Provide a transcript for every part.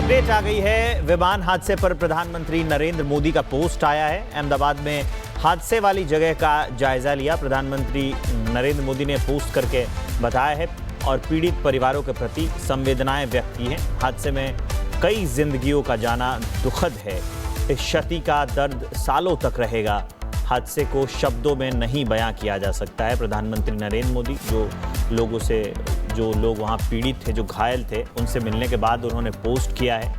Update आ गई है। विमान हादसे पर प्रधानमंत्री नरेंद्र मोदी का पोस्ट आया है। अहमदाबाद में हादसे वाली जगह का जायजा लिया। प्रधानमंत्री नरेंद्र मोदी ने पोस्ट करके बताया है और पीड़ित परिवारों के प्रति संवेदनाएं व्यक्त की हैं। हादसे में कई जिंदगियों का जाना दुखद है। इस क्षति का दर्द सालों तक रहेगा। हादसे को शब्दों में नहीं बयां किया जा सकता है। प्रधानमंत्री नरेंद्र मोदी जो लोग वहां पीड़ित थे, जो घायल थे, उनसे मिलने के बाद उन्होंने पोस्ट किया है।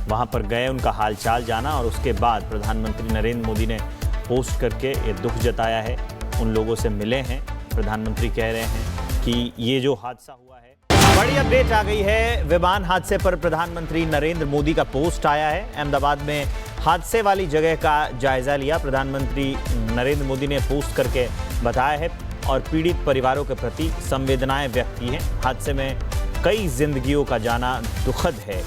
वहां पर गए, उनका हालचाल जाना और उसके बाद प्रधानमंत्री नरेंद्र मोदी ने पोस्ट करके ये दुख जताया है। उन लोगों से मिले हैं। प्रधानमंत्री कह रहे हैं कि ये जो हादसा हुआ है। बड़ी अपडेट आ गई है। विमान हादसे पर प्रधानमंत्री नरेंद्र मोदी का पोस्ट आया है। अहमदाबाद में हादसे वाली जगह का जायजा लिया। प्रधानमंत्री नरेंद्र मोदी ने पोस्ट करके बताया है और पीड़ित परिवारों के प्रति संवेदनाएं व्यक्त की हैं। हादसे में कई जिंदगियों का जाना दुखद है।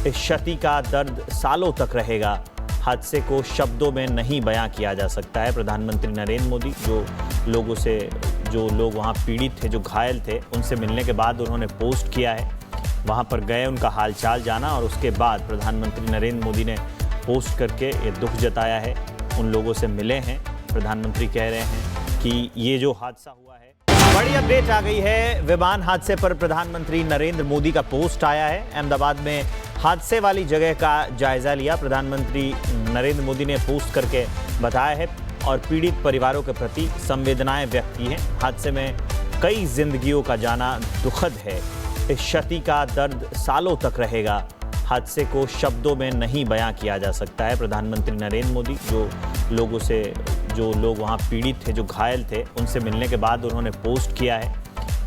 इस क्षति का दर्द सालों तक रहेगा। हादसे को शब्दों में नहीं बयां किया जा सकता है। प्रधानमंत्री नरेंद्र मोदी जो लोग वहां पीड़ित थे, जो घायल थे, उनसे मिलने के बाद उन्होंने पोस्ट किया है। वहां पर गए, उनका हालचाल जाना और उसके बाद प्रधानमंत्री नरेंद्र मोदी ने पोस्ट करके ये दुख जताया है। उन लोगों से मिले हैं। प्रधानमंत्री कह रहे हैं कि ये जो हादसा हुआ है। बड़ी अपडेट आ गई है। विमान हादसे पर प्रधानमंत्री नरेंद्र मोदी का पोस्ट आया है। अहमदाबाद में हादसे वाली जगह का जायजा लिया। प्रधानमंत्री नरेंद्र मोदी ने पोस्ट करके बताया है और पीड़ित परिवारों के प्रति संवेदनाएं व्यक्त की हैं। हादसे में कई जिंदगियों का जाना दुखद है। इस क्षति का दर्द सालों तक रहेगा। हादसे को शब्दों में नहीं बयां किया जा सकता है। प्रधानमंत्री नरेंद्र मोदी जो लोग वहां पीड़ित थे, जो घायल थे, उनसे मिलने के बाद उन्होंने पोस्ट किया है।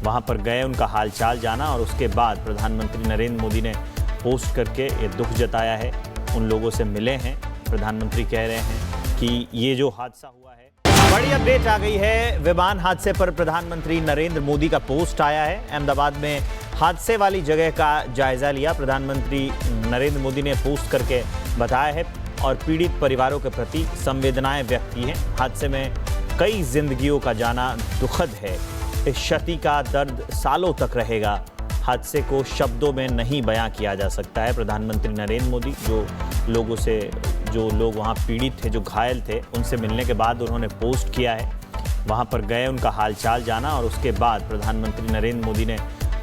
वहां पर गए, उनका हालचाल जाना और उसके बाद प्रधानमंत्री नरेंद्र मोदी ने पोस्ट करके ये दुख जताया है। उन लोगों से मिले हैं। प्रधानमंत्री कह रहे हैं कि ये जो हादसा हुआ है। बड़ी अपडेट आ गई है। विमान हादसे पर प्रधानमंत्री नरेंद्र मोदी का पोस्ट आया है। अहमदाबाद में हादसे वाली जगह का जायजा लिया। प्रधानमंत्री नरेंद्र मोदी ने पोस्ट करके बताया है और पीड़ित परिवारों के प्रति संवेदनाएं व्यक्त की हैं। हादसे में कई जिंदगियों का जाना दुखद है। इस क्षति का दर्द सालों तक रहेगा। हादसे को शब्दों में नहीं बयां किया जा सकता है। प्रधानमंत्री नरेंद्र मोदी जो लोग वहां पीड़ित थे, जो घायल थे, उनसे मिलने के बाद उन्होंने पोस्ट किया है। वहां पर गए, उनका हालचाल जाना और उसके बाद प्रधानमंत्री नरेंद्र मोदी ने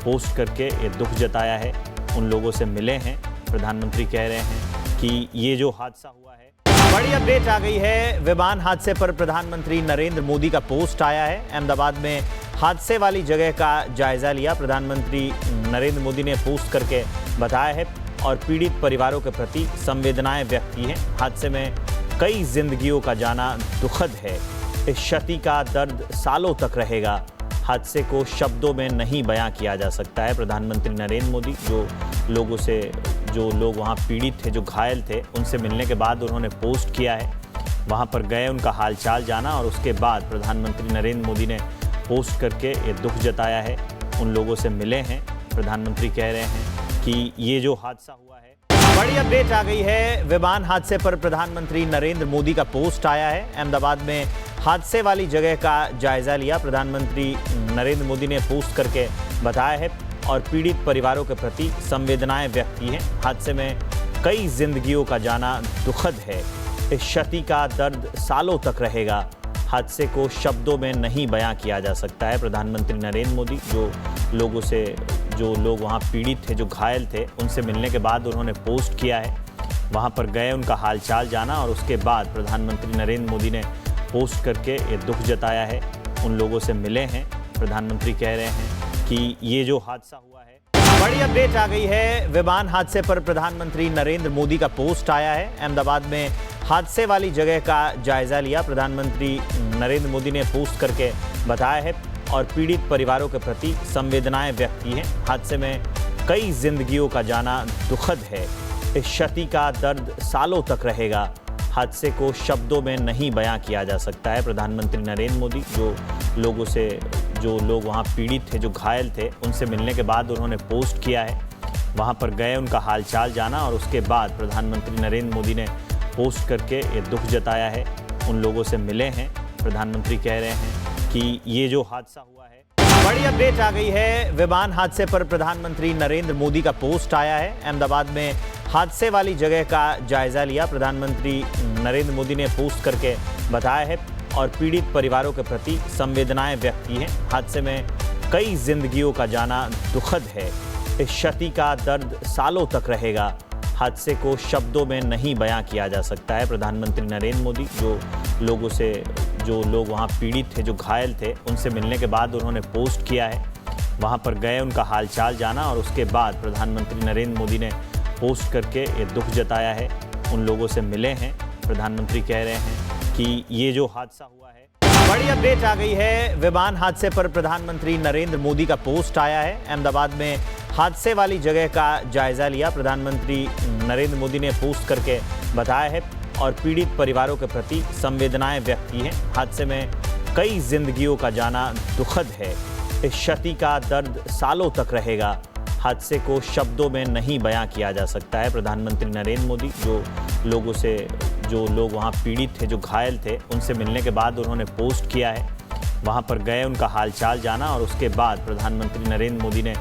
पोस्ट करके ये दुख जताया है। उन लोगों से मिले हैं। प्रधानमंत्री कह रहे हैं कि ये जो हादसा हुआ है। बड़ी अपडेट आ गई है। विमान हादसे पर प्रधानमंत्री नरेंद्र मोदी का पोस्ट आया है। अहमदाबाद में हादसे वाली जगह का जायजा लिया। प्रधानमंत्री नरेंद्र मोदी ने पोस्ट करके बताया है और पीड़ित परिवारों के प्रति संवेदनाएं व्यक्त की हैं। हादसे में कई जिंदगियों का जाना दुखद है। इस क्षति का दर्द सालों तक रहेगा। हादसे को शब्दों में नहीं बयां किया जा सकता है। प्रधानमंत्री नरेंद्र मोदी जो लोग वहां पीड़ित थे, जो घायल थे, उनसे मिलने के बाद उन्होंने पोस्ट किया है। वहां पर गए, उनका हालचाल जाना और उसके बाद प्रधानमंत्री नरेंद्र मोदी ने पोस्ट करके ये दुख जताया है। उन लोगों से मिले हैं। प्रधानमंत्री कह रहे हैं कि ये जो हादसा हुआ है। बड़ी अपडेट आ गई है। विमान हादसे पर प्रधानमंत्री नरेंद्र मोदी का पोस्ट आया है। अहमदाबाद में हादसे वाली जगह का जायजा लिया। प्रधानमंत्री नरेंद्र मोदी ने पोस्ट करके बताया है और पीड़ित परिवारों के प्रति संवेदनाएं व्यक्त की हैं। हादसे में कई जिंदगियों का जाना दुखद है। इस क्षति का दर्द सालों तक रहेगा। हादसे को शब्दों में नहीं बयां किया जा सकता है। प्रधानमंत्री नरेंद्र मोदी जो लोग वहां पीड़ित थे, जो घायल थे, उनसे मिलने के बाद उन्होंने पोस्ट किया है। वहां पर गए, उनका हालचाल जाना और उसके बाद प्रधानमंत्री नरेंद्र मोदी ने पोस्ट करके ये दुख जताया है। उन लोगों से मिले हैं। प्रधानमंत्री कह रहे हैं कि ये जो हादसा हुआ है। बड़ी अपडेट आ गई है। विमान हादसे पर प्रधानमंत्री नरेंद्र मोदी का पोस्ट आया है। अहमदाबाद में हादसे वाली जगह का जायजा लिया। प्रधानमंत्री नरेंद्र मोदी ने पोस्ट करके बताया है और पीड़ित परिवारों के प्रति संवेदनाएं व्यक्त की हैं। हादसे में कई जिंदगियों का जाना दुखद है। इस क्षति का दर्द सालों तक रहेगा। हादसे को शब्दों में नहीं बयां किया जा सकता है। प्रधानमंत्री नरेंद्र मोदी जो लोग वहां पीड़ित थे, जो घायल थे, उनसे मिलने के बाद उन्होंने पोस्ट किया है। वहां पर गए, उनका हालचाल जाना और उसके बाद प्रधानमंत्री नरेंद्र मोदी ने पोस्ट करके ये दुख जताया है। उन लोगों से मिले हैं। प्रधानमंत्री कह रहे हैं कि ये जो हादसा हुआ है। बड़ी अपडेट आ गई है। विमान हादसे पर प्रधानमंत्री नरेंद्र मोदी का पोस्ट आया है। अहमदाबाद में हादसे वाली जगह का जायजा लिया। प्रधानमंत्री नरेंद्र मोदी ने पोस्ट करके बताया है और पीड़ित परिवारों के प्रति संवेदनाएं व्यक्त की हैं। हादसे में कई जिंदगियों का जाना दुखद है। इस क्षति का दर्द सालों तक रहेगा। हादसे को शब्दों में नहीं बयां किया जा सकता है। प्रधानमंत्री नरेंद्र मोदी जो लोग वहां पीड़ित थे, जो घायल थे, उनसे मिलने के बाद उन्होंने पोस्ट किया है। वहां पर गए, उनका हालचाल जाना और उसके बाद प्रधानमंत्री नरेंद्र मोदी ने पोस्ट करके ये दुख जताया है। उन लोगों से मिले हैं। प्रधानमंत्री कह रहे हैं कि ये जो हादसा हुआ है, बड़ी अपडेट आ गई है। विमान हादसे पर प्रधानमंत्री नरेंद्र मोदी का पोस्ट आया है। अहमदाबाद में हादसे वाली जगह का जायजा लिया। प्रधानमंत्री नरेंद्र मोदी ने पोस्ट करके बताया है और पीड़ित परिवारों के प्रति संवेदनाएं व्यक्त की हैं। हादसे में कई जिंदगियों का जाना दुखद है। इस क्षति का दर्द सालों तक रहेगा। हादसे को शब्दों में नहीं बयां किया जा सकता है। प्रधानमंत्री नरेंद्र मोदी जो लोग वहां पीड़ित थे, जो घायल थे, उनसे मिलने के बाद उन्होंने पोस्ट किया है। वहां पर गए, उनका हालचाल जाना और उसके बाद प्रधानमंत्री नरेंद्र मोदी ने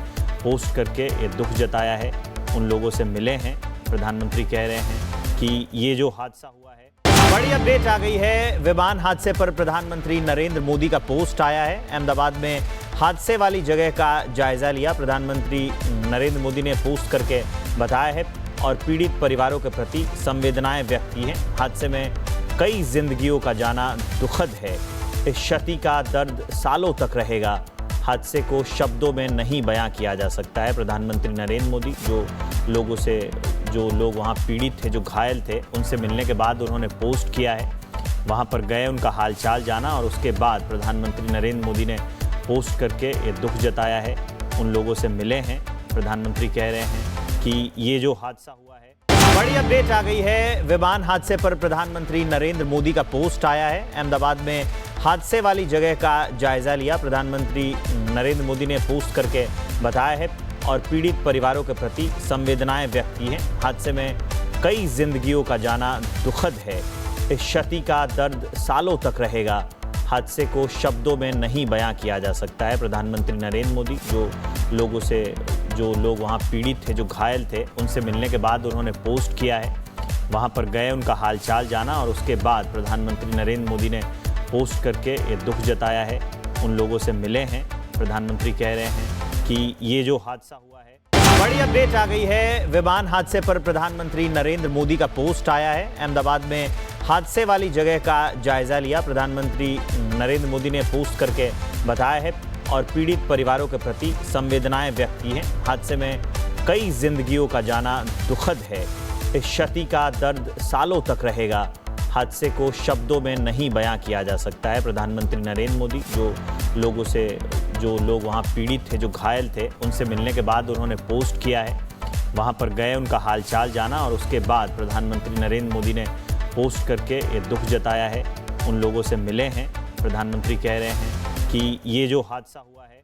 पोस्ट करके ये दुख जताया है। उन लोगों से मिले हैं। प्रधानमंत्री कह रहे हैं कि ये जो हादसा हुआ है, बड़ी अपडेट आ गई है। विमान हादसे पर प्रधानमंत्री नरेंद्र मोदी का पोस्ट आया है। अहमदाबाद में हादसे वाली जगह का जायजा लिया। प्रधानमंत्री नरेंद्र मोदी ने पोस्ट करके बताया है और पीड़ित परिवारों के प्रति संवेदनाएं व्यक्त की हैं। हादसे में कई जिंदगियों का जाना दुखद है। इस क्षति का दर्द सालों तक रहेगा। हादसे को शब्दों में नहीं बयां किया जा सकता है। प्रधानमंत्री नरेंद्र मोदी जो लोग वहां पीड़ित थे, जो घायल थे, उनसे मिलने के बाद उन्होंने पोस्ट किया है। वहां पर गए, उनका हालचाल जाना और उसके बाद प्रधानमंत्री नरेंद्र मोदी ने पोस्ट करके ये दुख जताया है। उन लोगों से मिले हैं। प्रधानमंत्री कह रहे हैं कि ये जो हादसा हुआ है, बड़ी अपडेट आ गई है। विमान हादसे पर प्रधानमंत्री नरेंद्र मोदी का पोस्ट आया है। अहमदाबाद में हादसे वाली जगह का जायजा लिया। प्रधानमंत्री नरेंद्र मोदी ने पोस्ट करके बताया है और पीड़ित परिवारों के प्रति संवेदनाएं व्यक्त की हैं। हादसे में कई जिंदगियों का जाना दुखद है। इस क्षति का दर्द सालों तक रहेगा। हादसे को शब्दों में नहीं बयां किया जा सकता है। प्रधानमंत्री नरेंद्र मोदी जो लोग वहां पीड़ित थे, जो घायल थे, उनसे मिलने के बाद उन्होंने पोस्ट किया है। वहां पर गए, उनका हालचाल जाना और उसके बाद प्रधानमंत्री नरेंद्र मोदी ने पोस्ट करके ये दुख जताया है। उन लोगों से मिले हैं। प्रधानमंत्री कह रहे हैं कि ये जो हादसा हुआ है, बड़ी अपडेट आ गई है। विमान हादसे पर प्रधानमंत्री नरेंद्र मोदी का पोस्ट आया है। अहमदाबाद में हादसे वाली जगह का जायजा लिया। प्रधानमंत्री नरेंद्र मोदी ने पोस्ट करके बताया है और पीड़ित परिवारों के प्रति संवेदनाएं व्यक्त की हैं। हादसे में कई जिंदगियों का जाना दुखद है। इस क्षति का दर्द सालों तक रहेगा। हादसे को शब्दों में नहीं बयां किया जा सकता है। प्रधानमंत्री नरेंद्र मोदी जो लोग वहां पीड़ित थे, जो घायल थे, उनसे मिलने के बाद उन्होंने पोस्ट किया है। वहां पर गए, उनका हालचाल जाना और उसके बाद प्रधानमंत्री नरेंद्र मोदी ने पोस्ट करके ये दुख जताया है। उन लोगों से मिले हैं। प्रधानमंत्री कह रहे हैं कि ये जो हादसा हुआ है,